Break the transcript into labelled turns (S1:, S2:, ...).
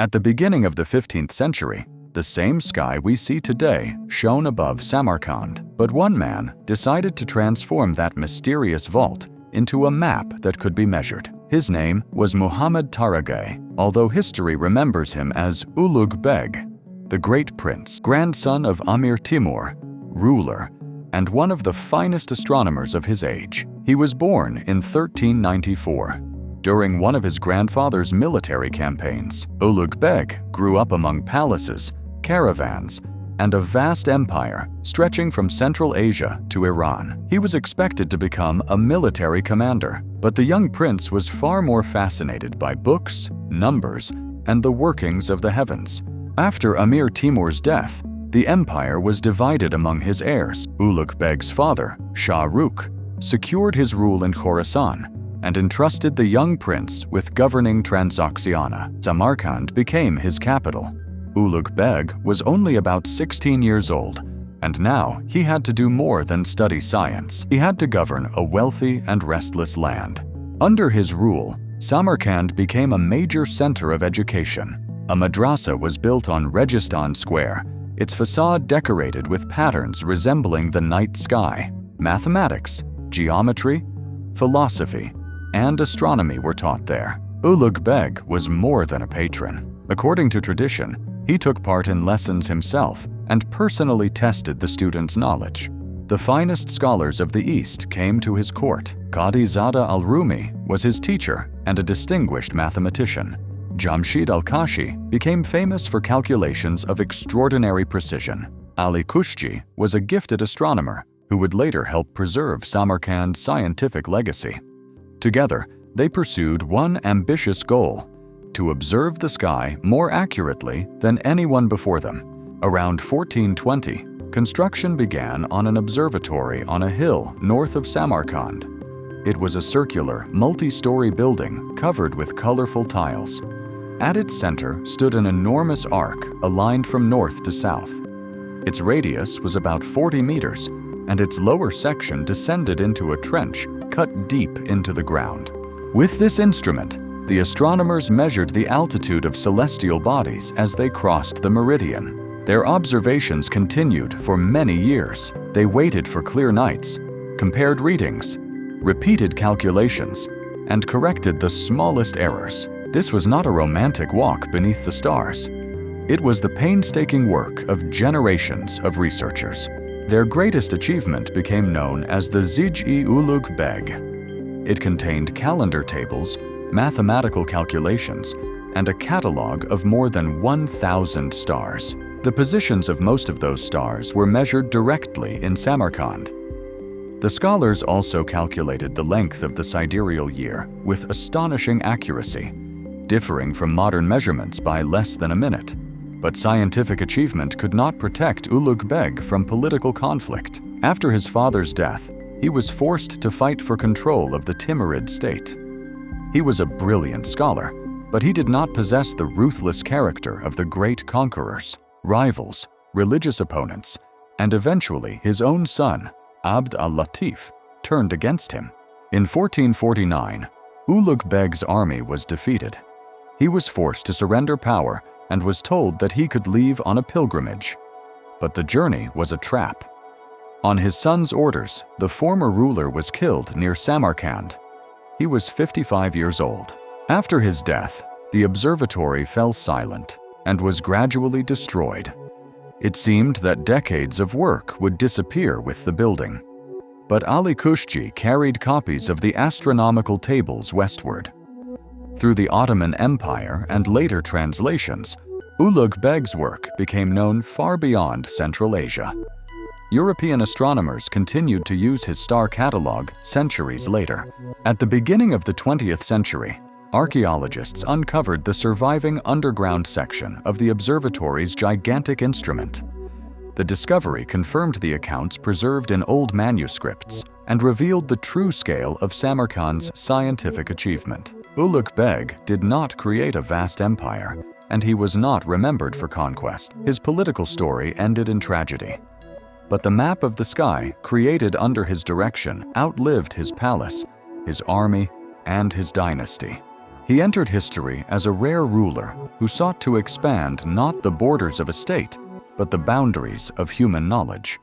S1: At the beginning of the 15th century, the same sky we see today shone above Samarkand, but one man decided to transform that mysterious vault into a map that could be measured. His name was Muhammad Taragay, although history remembers him as Ulugh Beg, the great prince, grandson of Amir Timur, ruler, and one of the finest astronomers of his age. He was born in 1394. During one of his grandfather's military campaigns, Ulugh Beg grew up among palaces, caravans, and a vast empire stretching from Central Asia to Iran. He was expected to become a military commander, but the young prince was far more fascinated by books, numbers, and the workings of the heavens. After Amir Timur's death, the empire was divided among his heirs. Ulugh Beg's father, Shah Rukh, secured his rule in Khorasan and entrusted the young prince with governing Transoxiana. Samarkand became his capital. Ulugh Beg was only about 16 years old, and now he had to do more than study science. He had to govern a wealthy and restless land. Under his rule, Samarkand became a major center of education. A madrasa was built on Registan Square, its facade decorated with patterns resembling the night sky. Mathematics, geometry, philosophy, and astronomy were taught there. Ulugh Beg was more than a patron. According to tradition, he took part in lessons himself and personally tested the students' knowledge. The finest scholars of the East came to his court. Qadi Zada al-Rumi was his teacher and a distinguished mathematician. Jamshid al-Kashi became famous for calculations of extraordinary precision. Ali Kushji was a gifted astronomer who would later help preserve Samarkand's scientific legacy. Together, they pursued one ambitious goal: to observe the sky more accurately than anyone before them. Around 1420, construction began on an observatory on a hill north of Samarkand. It was a circular, multi-story building covered with colorful tiles. At its center stood an enormous arc aligned from north to south. Its radius was about 40 meters, and its lower section descended into a trench cut deep into the ground. With this instrument, the astronomers measured the altitude of celestial bodies as they crossed the meridian. Their observations continued for many years. They waited for clear nights, compared readings, repeated calculations, and corrected the smallest errors. This was not a romantic walk beneath the stars. It was the painstaking work of generations of researchers. Their greatest achievement became known as the Zij-e-Ulugh Beg. It contained calendar tables, mathematical calculations, and a catalogue of more than 1,000 stars. The positions of most of those stars were measured directly in Samarkand. The scholars also calculated the length of the sidereal year with astonishing accuracy, differing from modern measurements by less than a minute. But scientific achievement could not protect Ulugh Beg from political conflict. After his father's death, he was forced to fight for control of the Timurid state. He was a brilliant scholar, but he did not possess the ruthless character of the great conquerors. Rivals, religious opponents, and eventually his own son, Abd al-Latif, turned against him. In 1449, Ulugh Beg's army was defeated. He was forced to surrender power and was told that he could leave on a pilgrimage. But the journey was a trap. On his son's orders, the former ruler was killed near Samarkand. He was 55 years old. After his death, the observatory fell silent and was gradually destroyed. It seemed that decades of work would disappear with the building. But Ali Kushji carried copies of the astronomical tables westward. Through the Ottoman Empire and later translations, Ulugh Beg's work became known far beyond Central Asia. European astronomers continued to use his star catalogue centuries later. At the beginning of the 20th century, archaeologists uncovered the surviving underground section of the observatory's gigantic instrument. The discovery confirmed the accounts preserved in old manuscripts and revealed the true scale of Samarkand's scientific achievement. Ulugh Beg did not create a vast empire, and he was not remembered for conquest. His political story ended in tragedy. But the map of the sky, created under his direction, outlived his palace, his army, and his dynasty. He entered history as a rare ruler who sought to expand not the borders of a state, but the boundaries of human knowledge.